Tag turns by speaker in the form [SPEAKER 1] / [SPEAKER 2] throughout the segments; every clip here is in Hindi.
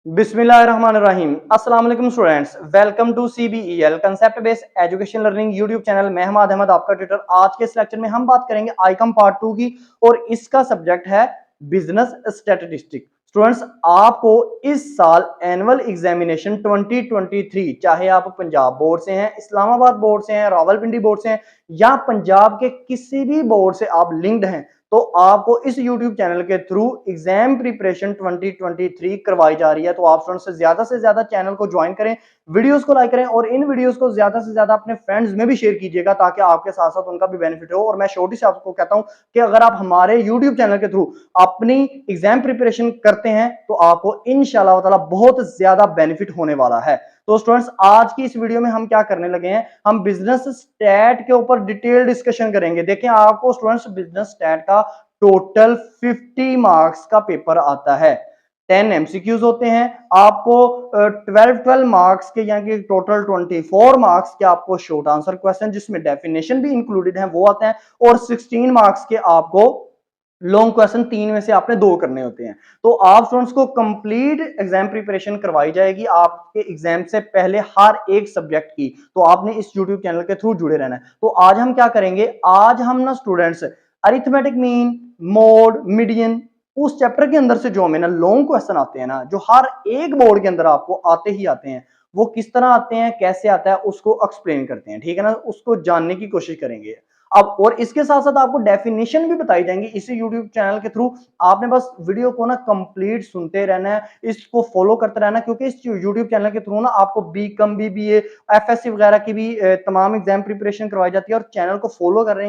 [SPEAKER 1] बिस्मिल्लाहिर्रहमानिर्रहीम। अस्सलाम वालेकुम students, welcome to CBEL concept based education learning YouTube channel. मैं हमाद अहमद आपका ट्यूटर। आज के इस लेक्चर में हम बात करेंगे आईकॉम पार्ट 2 की और इसका सब्जेक्ट है बिजनेस स्टैटिस्टिक्स। स्टूडेंट्स, आपको इस साल एनुअल एग्जामिनेशन 2023, चाहे आप पंजाब बोर्ड से हैं, इस्लामाबाद बोर्ड से हैं, रावलपिंडी बोर्ड से हैं या पंजाब के किसी भी बोर्ड से आप लिंक्ड हैं, तो आपको इस YouTube चैनल के थ्रू एग्जाम प्रिपरेशन 2023 करवाई जा रही है। तो आप स्टूडेंट्स से ज्यादा चैनल को ज्वाइन करें, वीडियोस को लाइक करें और इन वीडियोस को ज्यादा से ज्यादा अपने फ्रेंड्स में भी शेयर कीजिएगा ताकि आपके साथ साथ उनका भी बेनिफिट हो। और मैं छोटी से आपको कहता हूं कि अगर आप हमारे YouTube चैनल के थ्रू अपनी एग्जाम प्रिपरेशन करते हैं तो आपको इंशाल्लाह ताला बहुत ज्यादा बेनिफिट होने वाला है। तो स्टूडेंट्स, आज की इस वीडियो में हम क्या करने लगे हैं, हम बिजनेस स्टैट के ऊपर डिटेल डिस्कशन करेंगे। देखें, आपको स्टूडेंट्स बिजनेस स्टैट का टोटल 50 मार्क्स का पेपर आता है। 10 एमसीक्यूज होते हैं आपको, 12 मार्क्स के, यानी कि टोटल 24 मार्क्स के आपको शॉर्ट आंसर क्वेश्चन जिसमें डेफिनेशन भी इंक्लूडेड है वो आते हैं, और 16 मार्क्स के आपको लॉन्ग क्वेश्चन 3 में से आपने 2 करने होते हैं। तो आप स्टूडेंट्स को कंप्लीट एग्जाम प्रिपरेशन करवाई जाएगी आपके एग्जाम से पहले हर एक सब्जेक्ट की। तो आपने इस यूट्यूब चैनल के थ्रू जुड़े रहना है। तो आज हम क्या करेंगे, आज हम ना students arithmetic mean, mode, median, उस चैप्टर के अंदर से जो हमें ना लॉन्ग क्वेश्चन आते हैं ना, जो हर एक बोर्ड के अंदर आपको आते ही आते हैं, वो किस तरह आते हैं, कैसे आता है, उसको एक्सप्लेन करते हैं। ठीक है ना, उसको जानने की कोशिश करेंगे अब। और इसके साथ साथ आपको डेफिनेशन भी बताई जाएंगी इसी YouTube चैनल के थ्रू। आपने बस वीडियो को ना कंप्लीट सुनते रहना है, इसको फॉलो करते रहना है, क्योंकि इस YouTube चैनल के थ्रू ना आपको बीकॉम, बीबीए, एफएससी वगैरह की भी तमाम एग्जाम प्रिपरेशन करवाई जाती है। और चैनल को फॉलो कर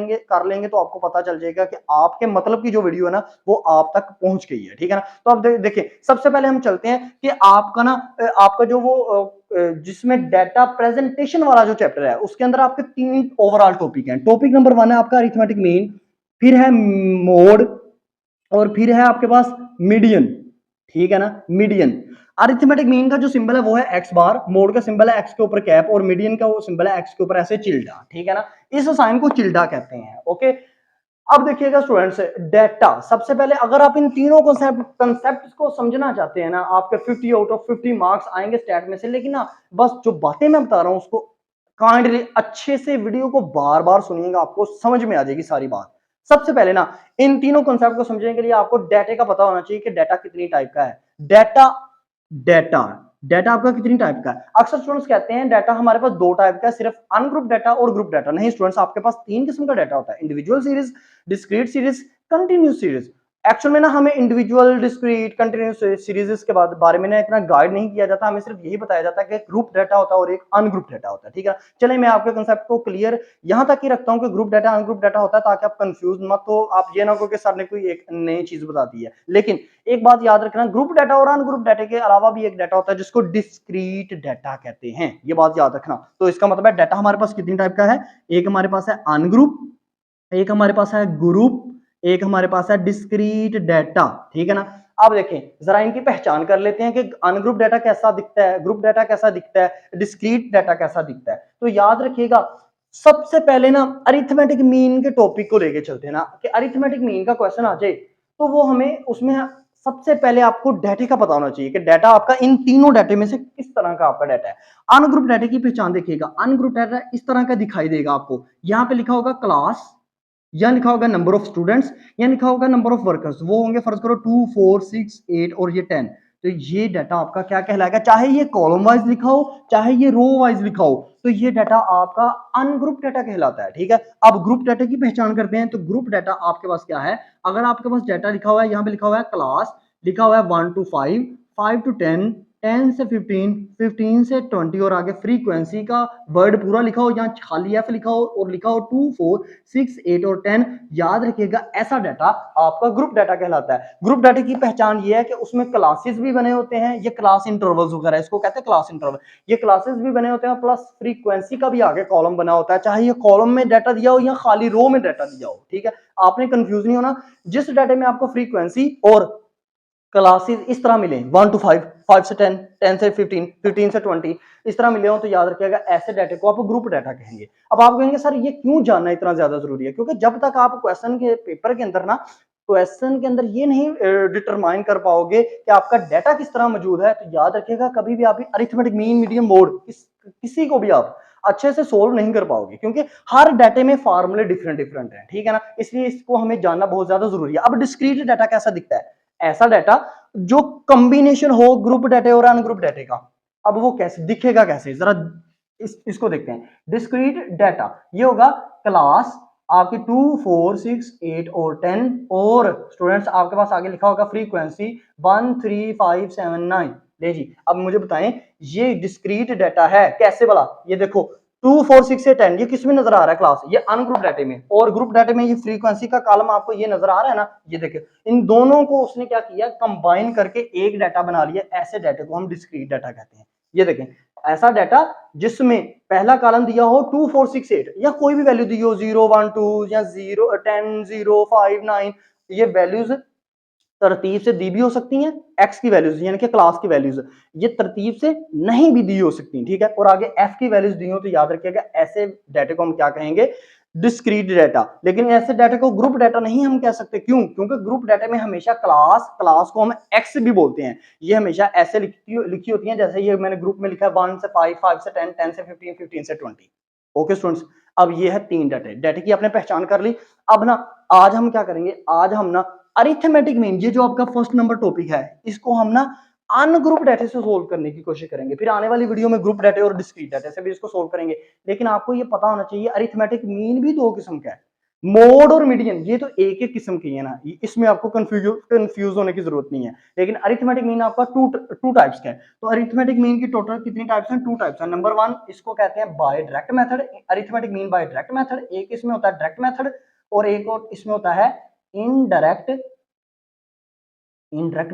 [SPEAKER 1] लेंगे तो आपको पता चल जाएगा कि आपके मतलब की जो वीडियो है ना वो आप तक पहुंच गई है। ठीक है ना, तो अब देखिए, सबसे पहले हम चलते हैं कि आपका ना आपका जो वो जिसमें डाटा प्रेजेंटेशन वाला जो चैप्टर है उसके अंदर आपके 3 ओवरऑल टॉपिक हैं। टॉपिक नंबर 1 है आपका अरिथमेटिक मीन, फिर है मोड, और फिर है आपके पास मीडियन। ठीक है ना, मीडियन। अरिथमेटिक मीन का जो सिंबल है वो है एक्स बार, मोड का सिंबल है एक्स के ऊपर कैप, और मीडियन का वो सिंबल है एक्स के ऊपर ऐसे चिल्डा। ठीक है ना, इस साइन को चिल्डा कहते हैं। ओके, अब देखिएगा स्टूडेंट्स, डेटा सबसे पहले, अगर आप इन तीनों कंसेप्ट को समझना चाहते हैं ना, आपके 50 आउट ऑफ 50 मार्क्स आएंगे स्टैट में से। लेकिन ना बस जो बातें मैं बता रहा हूं उसको काइंडली अच्छे से वीडियो को बार बार सुनिएगा, आपको समझ में आ जाएगी सारी बात। सबसे पहले ना इन तीनों कंसेप्ट को समझने के लिए आपको डाटा का पता होना चाहिए कि डाटा कितनी टाइप का है। डाटा डाटा डाटा आपका कितनी टाइप का है। अक्सर स्टूडेंट्स कहते हैं डाटा हमारे पास 2 टाइप का है, सिर्फ अनग्रुप डाटा और ग्रुप डाटा। नहीं स्टूडेंट्स, आपके पास 3 किस्म का डाटा होता है, individual series, discrete series, continuous series. Actual में ना हमें इंडिविजुअल, डिस्क्रीट, कंटिन्यूस सीरीज के बारे में ना इतना गाइड नहीं किया जाता, हमें सिर्फ यही बताया जाता है कि ग्रुप डाटा होता है और एक अनग्रुप डाटा होता है। ठीक है, चलिए मैं आपके कंसेप्ट को क्लियर यहां तक ही रखता हूं कि ग्रुप डाटा अनग्रुप डाटा होता है, ताकि आप कंफ्यूज मत हो, आप ये ना कहो कि सर ने कोई एक नई चीज बता दी है। लेकिन एक बात याद रखना, ग्रुप डाटा और अनग्रुप डाटा के अलावा भी एक डाटा होता है जिसको डिस्क्रीट डाटा कहते हैं, ये बात याद रखना। तो इसका मतलब है डाटा हमारे पास कितनी टाइप का है, एक हमारे पास है अनग्रुप, एक हमारे पास है ग्रुप, एक हमारे पास है डिस्क्रीट डाटा। ठीक है ना, अब देखें जरा इनकी पहचान कर लेते हैं कि अनग्रुप डाटा कैसा दिखता है, ग्रुप डाटा कैसा दिखता है, डिस्क्रीट डाटा कैसा दिखता है। तो याद रखिएगा, सबसे पहले ना अरिथमेटिक मीन के टॉपिक को लेके चलते हैं ना, कि अरिथमेटिक मीन का क्वेश्चन आ जाए तो वो हमें उसमें सबसे पहले आपको डाटे का पता होना चाहिए कि डाटा आपका इन तीनों डाटे में से किस तरह का आपका डाटा है। अनग्रुप डाटा की पहचान देखिएगा, अनग्रुप डाटा इस तरह का दिखाई देगा आपको। यहां पे लिखा होगा क्लास, या लिखा होगा नंबर ऑफ स्टूडेंट्स, या लिखा होगा नंबर ऑफ वर्कर्स। वो होंगे फर्ज करो 2, 4, 6, 8 और ये 10। तो ये डाटा आपका क्या कहलाएगा, चाहे ये कॉलम वाइज लिखा हो चाहे ये रो वाइज लिखा हो, तो ये डाटा आपका अनग्रुप डाटा कहलाता है। ठीक है, अब ग्रुप डाटा की पहचान करते हैं। तो ग्रुप डाटा आपके पास क्या है, अगर आपके पास डाटा लिखा हुआ है, यहाँ पे लिखा हुआ है क्लास, लिखा हुआ है 1 to 5, 5 to 10, 10 से 15, 15 से 20, और आगे फ्रीक्वेंसी का वर्ड पूरा लिखा हो, यहाँ खाली एफ लिखा हो और लिखा हो 2, 4, 6, 8 और 10। याद रखिएगा, ऐसा डाटा आपका ग्रुप डाटा कहलाता है। ग्रुप डाटा की पहचान ये है कि उसमें क्लासेस भी बने होते हैं, ये क्लास इंटरवल्स वगैरह इसको कहते हैं क्लास इंटरवल, ये क्लासेस भी बने होते हैं, प्लस फ्रीक्वेंसी का भी आगे कॉलम बना होता है, चाहे ये कॉलम में डाटा दिया हो या खाली रो में डाटा दिया हो। ठीक है, आपने कंफ्यूज नहीं होना। जिस डाटे में आपको फ्रीक्वेंसी और क्लासेस इस तरह मिले 1 to 5, 5 से 10, 10 से 15, 15 से 20, इस तरह मिले हो, तो याद रखिएगा ऐसे डाटे को आप ग्रुप डाटा कहेंगे। अब आप कहेंगे सर ये क्यों जानना इतना ज्यादा जरूरी है, क्योंकि जब तक आप क्वेश्चन के पेपर के अंदर ना क्वेश्चन के अंदर ये नहीं डिटरमाइन कर पाओगे कि आपका डाटा किस तरह मौजूद है, तो याद रखिएगा कभी भी आप अरिथमेटिक मीन मीडियम मोड किसी को भी आप अच्छे से सोल्व नहीं कर पाओगे, क्योंकि हर डाटे में फार्मूले डिफरेंट डिफरेंट हैं, ठीक है ना। इसलिए इसको हमें जानना बहुत ज्यादा जरूरी है। अब डिस्क्रीट डाटा कैसा दिखता है? ऐसा डाटा जो कॉम्बिनेशन हो ग्रुप डाटे और अनग्रुप डाटे का। अब वो कैसे दिखेगा, कैसे, जरा इसको देखते हैं। डिस्क्रीट डाटा ये होगा क्लास आपकी 2, 4, 6, 8 और 10, और स्टूडेंट्स आपके पास आगे लिखा होगा फ्रीक्वेंसी 1, 3, 5, 7, 9। ले जी, अब मुझे बताएं ये डिस्क्रीट डाटा है कैसे वाला? ये देखो 2, 4, 6 से 10 ये किस में नजर आ रहा है क्लास? ये अनग्रुप डाटे में। और ग्रुप डाटे में ये फ्रीक्वेंसी का कॉलम आपको ये नजर आ रहा है ना, ये देखिए इन दोनों को उसने क्या किया, कंबाइन करके एक डाटा बना लिया। ऐसे डाटे को हम डिस्क्रीट डाटा कहते हैं। ये देखें ऐसा डाटा जिसमें पहला कॉलम दिया हो 2, 4, 6, 8 या कोई भी वैल्यू दी हो 0, 1, 2 या 0, 10, 0, 5, 9, ये वैल्यूज तरतीब से दी भी हो सकती हैं, एक्स की वैल्यूज यानी कि क्लास की वैल्यूज ये तरतीब से नहीं भी दी हो सकती, ठीक है। और आगे एफ की वैल्यूज दी हो तो याद रखिएगा ऐसे डाटा को हम क्या कहेंगे, डिस्क्रीट डाटा। लेकिन ऐसे डाटा को ग्रुप डाटा नहीं हम कह सकते, क्यों? क्योंकि ग्रुप डाटा में हमेशा क्लास को हम एक्स भी बोलते हैं, ये हमेशा ऐसे लिखी होती हैं जैसे ये मैंने ग्रुप में लिखा है 1 से 5, 5 से 10, 10 से 15, 15 से 20। ओके स्टूडेंट्स, अब ये है 3 डाटे की आपने पहचान कर ली। अब ना आज हम क्या करेंगे, आज हम ना अरिथमेटिक मीन, ये जो आपका फर्स्ट नंबर टॉपिक है, इसको हम ना अनग्रुप डाटा से सोल्व करने की कोशिश करेंगे। फिर आने वाली वीडियो में ग्रुप डाटा और डिस्क्रीट डाटा से भी इसको सोल्व करेंगे। लेकिन आपको ये पता होना चाहिए अरिथमेटिक मीन भी दो किस्म का है, मोड और मीडियन ये तो एक एक किस्म की है ना, इसमें आपको कंफ्यूज होने की जरूरत नहीं है। लेकिन अरिथमेटिक मीन आपका टू टाइप्स का है। तो अरिथमेटिक मीन की टोटल कितनी टाइप्स हैं? 2 टाइप्स हैं। नंबर 1 इसको कहते हैं by direct method, arithmetic mean by direct method. एक इसमें होता है डायरेक्ट मेथड और एक और इसमें होता है इनडायरेक्ट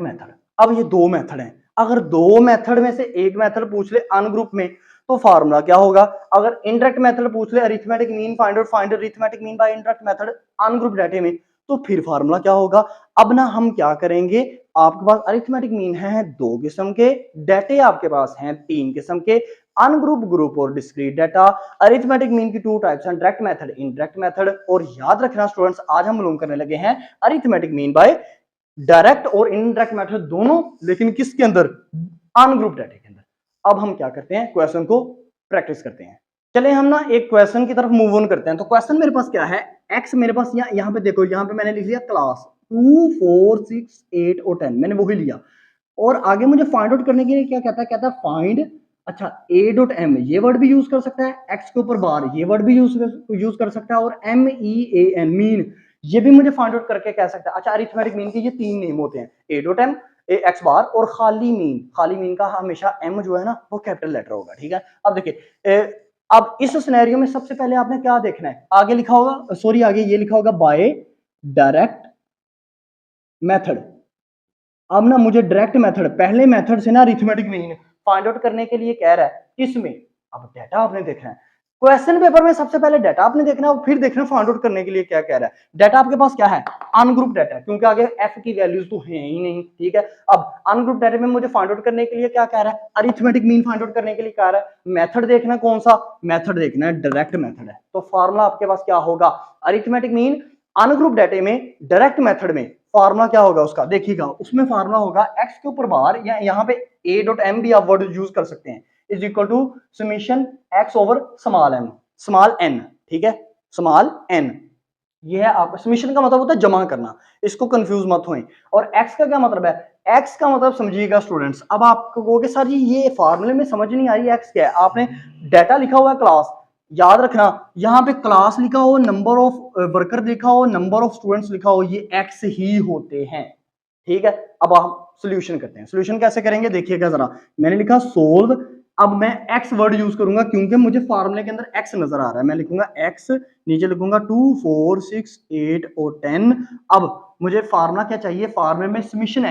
[SPEAKER 1] मेथड। अब ये 2 मेथड हैं। अगर 2 मेथड में से एक मेथड पूछ ले अनग्रुप में तो फार्मूला क्या होगा? अगर इनडायरेक्ट मेथड पूछ ले arithmetic mean find arithmetic mean bye indirect method ungroup डाटे में, तो फिर फार्मूला क्या होगा? अब ना हम क्या करेंगे, आपके पास अरिथमेटिक मीन है 2 किस्म के, डाटे आपके पास हैं 3 किस्म के, अनग्रुप, ग्रुप और डिस्क्रीट डाटा। अरिथमेटिक मीन की 2 टाइप्स हैं, डायरेक्ट मेथड, इनडायरेक्ट मेथड। और याद रखना स्टूडेंट्स आज हम मालूम करने लगे हैं अरिथमेटिक मीन बाय डायरेक्ट और इनडायरेक्ट मेथड दोनों, लेकिन किसके अंदर? अनग्रुप डाटा के अंदर। अब हम क्या करते हैं, क्वेश्चन को प्रैक्टिस करते हैं। चले हम ना एक क्वेश्चन की तरफ मूव ऑन करते हैं। तो क्वेश्चन मेरे पास क्या है, एक्स मेरे पास यहाँ पे देखो, यहाँ पे मैंने लिख लिया क्लास 2, 4, 6, 8 और 10, मैंने वही लिया। और आगे मुझे फाइंड आउट करने के लिए क्या कहता है, कहता है फाइंड, अच्छा ए डॉट एम ये वर्ड भी यूज कर सकता है, एक्स के ऊपर बार ये वर्ड भी यूज कर सकता है, और M E A N mean ये भी मुझे फाइंड आउट करके कह सकता है। अच्छा अरिथमेटिक मीन के ये 3 नेम होते हैं, ए डॉट एम, एक्स बार और खाली मीन। खाली मीन का हमेशा एम जो है ना वो कैपिटल लेटर होगा, ठीक है। अब देखिए अब इस सिनेरियो में सबसे पहले आपने क्या देखना है, आगे लिखा होगा, सॉरी आगे ये लिखा होगा बाय डायरेक्ट मेथड। अब ना मुझे डायरेक्ट मेथड, पहले मेथड से ना अरिथमेटिक मीन फाइंड आउट करने के लिए कह रहा है, किसमें? अब डाटा आपने देखना है, क्वेश्चन पेपर में सबसे पहले डाटा आपने देखना है, फिर देखना फाइंड आउट करने के लिए क्या कह रहा है। डाटा आपके पास क्या है? अनग्रुप डाटा, क्योंकि आगे एफ की वैल्यूज तो है ही नहीं, ठीक है। अब अनग्रुप डाटा में मुझे फाइंड आउट करने के लिए क्या कह रहा है, अरिथमेटिक मीन फाइंड आउट करने के लिए कह रहा है। मेथड देखना कौन सा? मेथड देखना है डायरेक्ट मेथड है। तो फॉर्मूला आपके पास क्या होगा, अरिथमेटिक मीन अनग्रुप डाटा में डायरेक्ट मेथड में फार्मूला क्या होगा उसका, देखिएगा उसमें फार्मूला होगा एक्स के ऊपर बार, या यहाँ पे ए डॉट एम भी आप वर्ड यूज कर सकते हैं, is equal to summation X over small M, small N, ठीक है, स्मॉल एन। ये है आपका समेशन का मतलब होता है जमा करना, इसको कंफ्यूज मत होएं। और एक्स का क्या मतलब है? एक्स का मतलब समझिएगा स्टूडेंट्स, अब आप कहोगे सर जी ये फार्मूले में समझ नहीं आ रही एक्स क्या है, आपने डाटा लिखा हुआ है क्लास, याद रखना यहाँ पे क्लास लिखा हो, नंबर ऑफ वर्कर लिखा हो, नंबर ऑफ स्टूडेंट्स लिखा हो, ये एक्स ही होते हैं, ठीक है। अब हम सोल्यूशन करते हैं। सोल्यूशन कैसे करेंगे देखिएगा जरा, मैंने लिखा सोल्व, अब मैं एक्स वर्ड यूज करूंगा क्योंकि मुझे फार्मूले के अंदर एक्स नजर आ रहा है, मैं लिखूंगा एक्स, नीचे लिखूंगा 2, 4, 6, 8 और 10। अब मुझे फार्मूला क्या चाहिए, फार्मूले में summation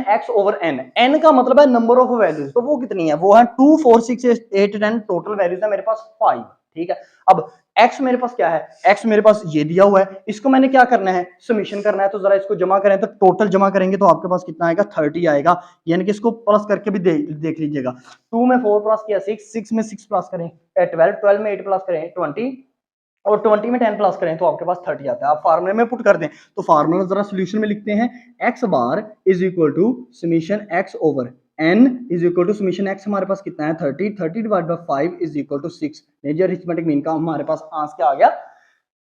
[SPEAKER 1] X over N, N का मतलब है नंबर ऑफ वैल्यूज, तो वो कितनी है, वो है 2, 4, 6, 8, 10, टोटल वैल्यूज है मेरे पास 5, ठीक है। अब एक्स मेरे पास क्या है, एक्स मेरे पास ये दिया हुआ है, इसको मैंने क्या करना है, समेशन करना है। तो जरा इसको जमा करें, तो टोटल जमा करेंगे तो आपके पास कितना आएगा, 30 आएगा, यानी कि इसको प्लस करके भी देख लीजिएगा। 2 में 4 प्लस किया 6, 6 में 6 प्लस करें 12, 12 में 8 प्लस करें 20, और 20 में 10 प्लस करें तो आपके पास 30 आता है। आप फार्मूले में पुट कर दें तो फार्मूला जरा सोल्यूशन में लिखते हैं, X bar is equal to summation X over n is equal to summation x हमारे पास कितना है 30, 30 divide by 5 is equal to 6। Major arithmetic mean का हमारे पास आंसर क्या आ गया,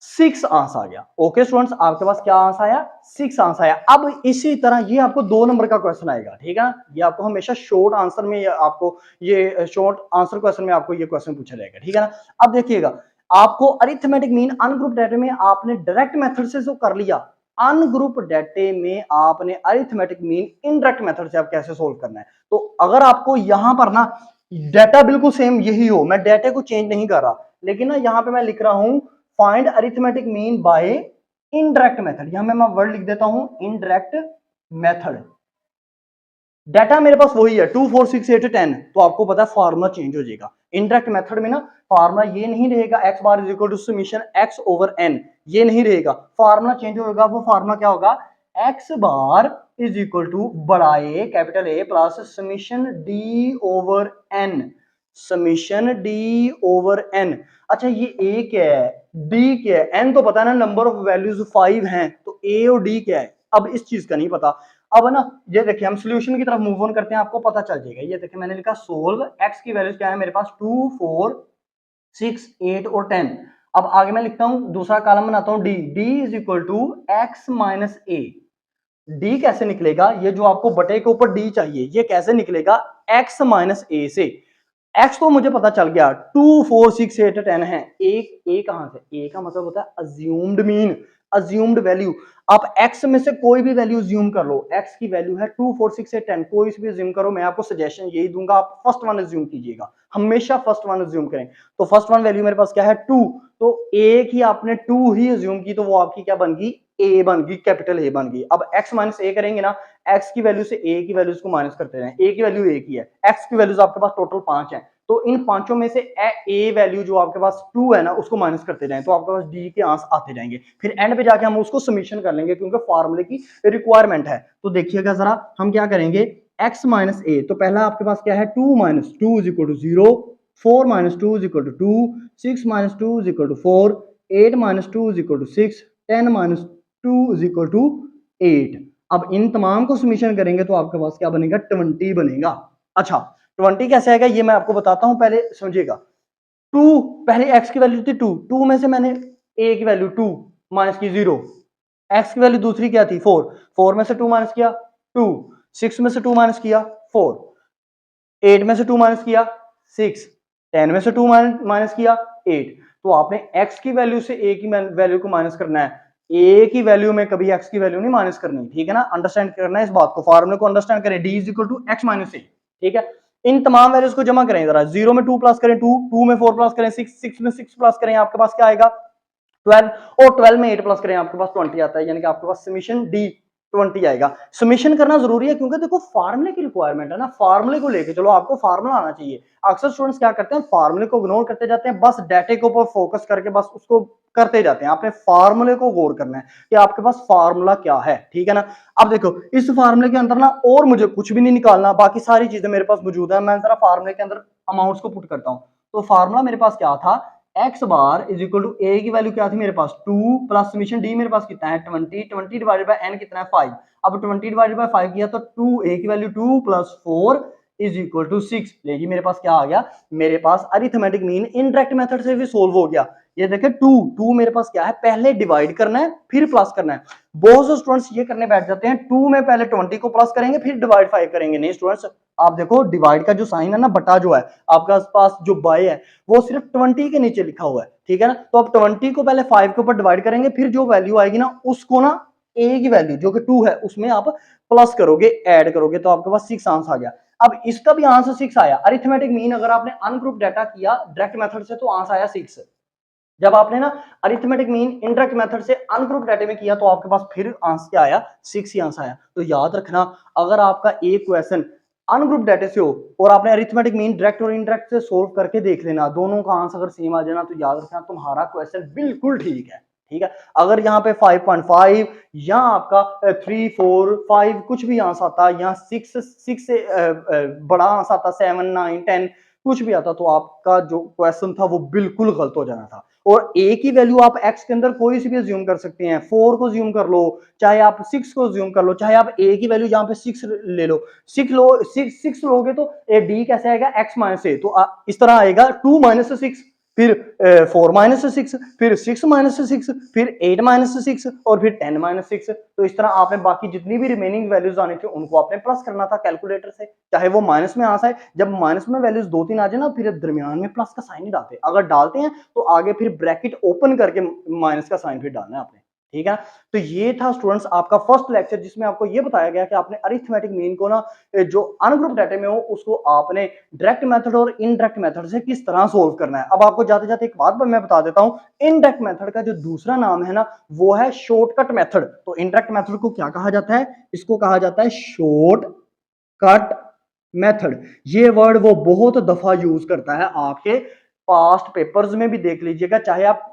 [SPEAKER 1] 6 आंसर आ गया। ओके स्टूडेंट्स, आपके पास क्या आंसर आया, 6 आंसर आया। अब इसी तरह ये आपको 2 नंबर का क्वेश्चन आएगा, ठीक है ना, ये आपको हमेशा शॉर्ट आंसर में आपको ये शॉर्ट आंसर क्वेश्चन में आपको ये क्वेश्चन पूछा जाएगा, ठीक है ना। अब देखिएगा, आपको अरिथमेटिक मीन अनग्रुप डाटा में आपने डायरेक्ट मेथड से जो कर लिया, अनग्रुप डाटे में आपने अरिथमेटिक मीन इनडायरेक्ट मेथड से आप कैसे सोल्व करना है। तो अगर आपको यहां पर ना डाटा बिल्कुल सेम यही हो, मैं डाटे को चेंज नहीं कर रहा, लेकिन ना यहां पे मैं लिख रहा हूं find arithmetic mean bye indirect method, यहां मैं वर्ड लिख देता हूं इनडायरेक्ट मेथड। डाटा मेरे पास वही है 2 4 6 8 10, तो आपको पता है फार्मूला चेंज हो जाएगा। इनडायरेक्ट मेथड में ना फार्मूला ये नहीं रहेगा x bar is equal to summation x over n, ये नहीं रहेगा, फार्मूला चेंज होगा। वो फार्मूला क्या होगा, x bar is equal to बड़ा A capital A plus summation d over n, summation d over n। अच्छा ये a क्या है, d क्या है, n तो पता है ना, नंबर ऑफ वैल्यूज 5 हैं, तो a और d क्या है, अब इस चीज का नहीं पता। अब ना ये देखिए हम सॉल्यूशन की तरफ मूव ऑन करते हैं, आपको पता चल जाएगा। ये देखिए मैंने लिखा सोल्व, x की वैल्यूज क्या है मेरे पास 2 4 6 8 और 10। अब आगे मैं लिखता हूं, दूसरा कॉलम बनाता हूं d is equal to x minus A. D कैसे निकलेगा, ये जो आपको बटे के ऊपर डी चाहिए, ये कैसे निकलेगा x माइनस ए से। x तो मुझे पता चल गया 2 4 6 8 10 है, एक ए कहां से, ए का मतलब होता है अज्यूम्ड मीन, अज्यूम्ड वैल्यू। आप x में से कोई भी वैल्यू अज्यूम कर लो, x की वैल्यू है 2 4 6 8 10, कोई भी अज्यूम करो, मैं आपको सजेशन यही दूंगा, आप फर्स्ट वन अज्यूम कीजिएगा, हमेशा फर्स्ट वन अज्यूम करें। तो फर्स्ट वन वैल्यू मेरे पास क्या है 2, तो एक ही आपने 2 ही अज्यूम की, तो वो आपकी क्या बन गई, ए बन गई, कैपिटल ए बन गई। अब x माइनस ए करेंगे ना, x की वैल्यू से a की वैल्यूज को माइनस करते रहें, a की वैल्यू एक ही है, x की वैल्यूज आपके पास टोटल 5 है, तो इन पांचों में से a वैल्यू जो आपके पास 2 है ना, उसको माइनस करते जाएं, तो आपके पास d के आंसर आते जाएंगे, फिर एंड पे जाके हम उसको समीशन कर लेंगे क्योंकि फार्मूले की रिक्वायरमेंट है। तो देखिएगा जरा हम क्या करेंगे, x माइनस ए, तो पहला आपके पास क्या है 2 minus 2 is equal to 0, 4 minus 2 is equal to 2, 6 minus 2 is equal to 4, 8 minus 2 is equal to 6, 10 minus 2 is equal to 8। अब इन तमाम को समीशन करेंगे तो आपके पास क्या बनेगा, 20 बनेगा। अच्छा 20 कैसे आएगा ये मैं आपको बताता हूं, पहले समझिएगा। 2 पहले x की वैल्यू थी 2, 2 में से मैंने a की वैल्यू 2 माइनस की 0, x की वैल्यू दूसरी क्या थी 4, 4 में से 2 माइनस किया 2, 6 में से 2 माइनस किया 4, 8 में से 2 माइनस किया 6, 10 में से 2 माइनस किया 8। तो आपने x की वैल्यू से a की वैल्यू को माइनस करना है, a की वैल्यू में कभी x की वैल्यू नहीं माइनस करनी, ठीक है ना, अंडरस्टैंड करना है इस बात को, फार्मूले को अंडरस्टैंड करें, d is equal to x minus A, ठीक है। इन तमाम वैल्यूज को जमा करें जरा, 0 में 2 प्लस करें 2, 2 में 4 प्लस करें 6, 6 में 6 प्लस करें, आपके पास क्या आएगा 12, और 12 में 8 प्लस करें आपके पास 20 आता है, यानी कि आपके पास समीशन डी 20 आएगा। समीशन करना जरूरी है क्योंकि देखो फार्मूले की रिक्वायरमेंट है ना, फार्मूले को लेके चलो, आपको फार्मूला आना चाहिए। अक्सर स्टूडेंट्स क्या करते हैं, फार्मूले को इग्नोर करते जाते हैं, बस डाटे के ऊपर फोकस करके बस उसको करते जाते हैं। आपने फार्मूले को गौर करना है कि आपके पास फार्मूला क्या है, ठीक है ना। अब देखो इस फार्मूले के अंदर ना और मुझे कुछ भी नहीं निकालना, बाकी सारी चीजें मेरे पास मौजूद है। मैं जरा फार्मूले के अंदर अमाउंट्स को पुट करता हूं, तो फार्मूला मेरे पास क्या था, x bar is equal to a की वैल्यू क्या थी मेरे पास 2 प्लस समीशन d मेरे पास कितना है 20, 20 डिवाइडेड बाय n कितना है 5। अब 20 डिवाइडेड बाय 5 किया तो 2 a की value 2 plus 4 is equal to 6। लेकिन मेरे पास क्या आ गया, मेरे पास अरिथमेटिक मीन इनडायरेक्ट मेथड से भी सोल्व हो गया। ये देखिए 2 मेरे पास क्या है, पहले डिवाइड करना है फिर प्लस करना है। बहुत से स्टूडेंट्स ये करने बैठ जाते हैं, 2 में पहले 20 को प्लस करेंगे फिर डिवाइड 5 करेंगे। नहीं स्टूडेंट्स, आप देखो डिवाइड का जो साइन है ना, बटा जो है आपके पास जो बाय है वो सिर्फ 20 के नीचे लिखा हुआ है, ठीक है ना। तो अब 20 को पहले 5 के ऊपर डिवाइड करेंगे, फिर जो वैल्यू आएगी ना उसको ना a की वैल्यू जो कि 2 है उसमें आप प्लस करोगे, ऐड करोगे, तो आपके पास 6 आंसर आ गया। अब इसका भी आंसर 6 आया। अरिथमेटिक मीन अगर आपने अनग्रुप डाटा किया डायरेक्ट मेथड से तो आंसर आया 6। जब आपने ना अरिथमेटिक मीन इनडायरेक्ट मेथड से अनग्रुप डाटा में किया तो आपके पास फिर आंसर क्या आया, 6 ही आंसर आया। तो याद रखना, अगर आपका एक क्वेश्चन अनग्रुप डाटा से हो और आपने अरिथमेटिक मीन डायरेक्ट और इनडायरेक्ट से सोल्व करके देख लेना, दोनों का आंसर अगर सेम आ जाना तो याद रखना तुम्हारा क्वेश्चन बिल्कुल ठीक है, ठीक है। अगर यहाँ पे 5.5 या आपका 3 4 5 कुछ भी आंसर आता, यहाँ 6 से बड़ा आंसर आता 7 9 10, कुछ भी आता तो आपका जो क्वेश्चन था वो बिल्कुल गलत हो जाना था। और ए की वैल्यू आप एक्स के अंदर कोई सी भी अज्यूम कर सकते हैं, 4 को अज्यूम कर लो, चाहे आप 6 को अज्यूम कर लो, चाहे आप ए की वैल्यू जहां पे 6 ले लो, 6 लोगे तो ए डी कैसे आएगा, एक्स माइनस ए, तो इस तरह आएगा 2 माइनस 6, फिर 4 माइनस 6, फिर 6 माइनस 6, फिर 8 माइनस 6 और फिर 10 माइनस 6। तो इस तरह आपने बाकी जितनी भी रिमेनिंग वैल्यूज आनी थी उनको आपने प्लस करना था कैलकुलेटर से, चाहे वो माइनस में आ जाए। जब माइनस में वैल्यूज 2 3 आ जाए ना, फिर दरमियान में प्लस का साइन ही डालते हैं, अगर डालते हैं तो आगे फिर ब्रैकेट ओपन करके माइनस का साइन फिर डालना है आपने, ठीक है। तो ये था स्टूडेंट्स आपका फर्स्ट लेक्चर, जिसमें आपको ये बताया गया कि आपने अरिथमेटिक मीन को ना जो अनग्रुप डाटा में हो उसको आपने डायरेक्ट मेथड और इनडायरेक्ट मेथड से किस तरह सोल्व करना है। अब आपको जाते जाते एक बात मैं बता देता हूं, इनडायरेक्ट मेथड का जो दूसरा नाम है ना वो है शॉर्टकट मेथड। तो इनडायरेक्ट मेथड को क्या कहा जाता है, इसको कहा जाता है शॉर्टकट मेथड। ये वर्ड वो बहुत दफा यूज करता है, आपके पास्ट पेपर्स में भी देख लीजिएगा, चाहे आप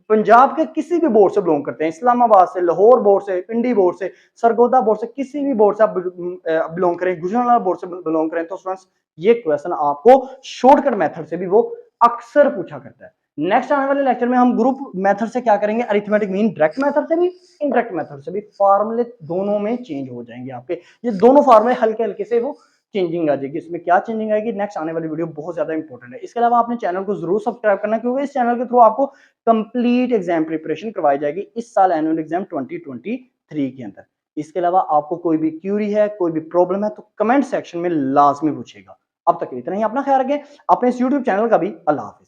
[SPEAKER 1] पंजाब के किसी भी बोर्ड से बिलोंग करते हैं, इस्लामाबाद से, लाहौर बोर्ड से, पिंडी बोर्ड से, सरगोदा बोर्ड से, किसी भी बोर्ड से आप बिलोंग करें, गुजरांवाला बोर्ड से बिलोंग करें, तो स्टूडेंट्स ये क्वेश्चन आपको शॉर्टकट मेथड से भी वो अक्सर पूछा करता है। नेक्स्ट आने वाले लेक्चर में हम ग्रुप मेथड से क्या करेंगे, अरिथमेटिक मीन डायरेक्ट मेथड से भी इनडायरेक्ट मेथड से भी, फार्मूले दोनों में चेंज हो जाएंगे आपके, ये दोनों फार्मूले हल्के हल्के से वो चेंजिंग आ जाएगी। इसमें क्या चेंजिंग आएगी, नेक्स्ट आने वाली वीडियो बहुत ज्यादा इंपॉर्टेंट है। इसके अलावा आपने चैनल को जरूर सब्सक्राइब करना, क्योंकि इस चैनल के थ्रू आपको कंप्लीट एग्जाम प्रिपरेशन करवाई जाएगी इस साल एनुअल एग्जाम 2023 के अंदर। इसके अलावा आपको कोई भी क्यूरी है, कोई भी प्रॉब्लम है, तो कमेंट सेक्शन में लाजमी पूछेगा। अब तक इतना ही, अपना ख्याल रखें, अपने इस यूट्यूब चैनल का भी। अल्लाह हाफिज।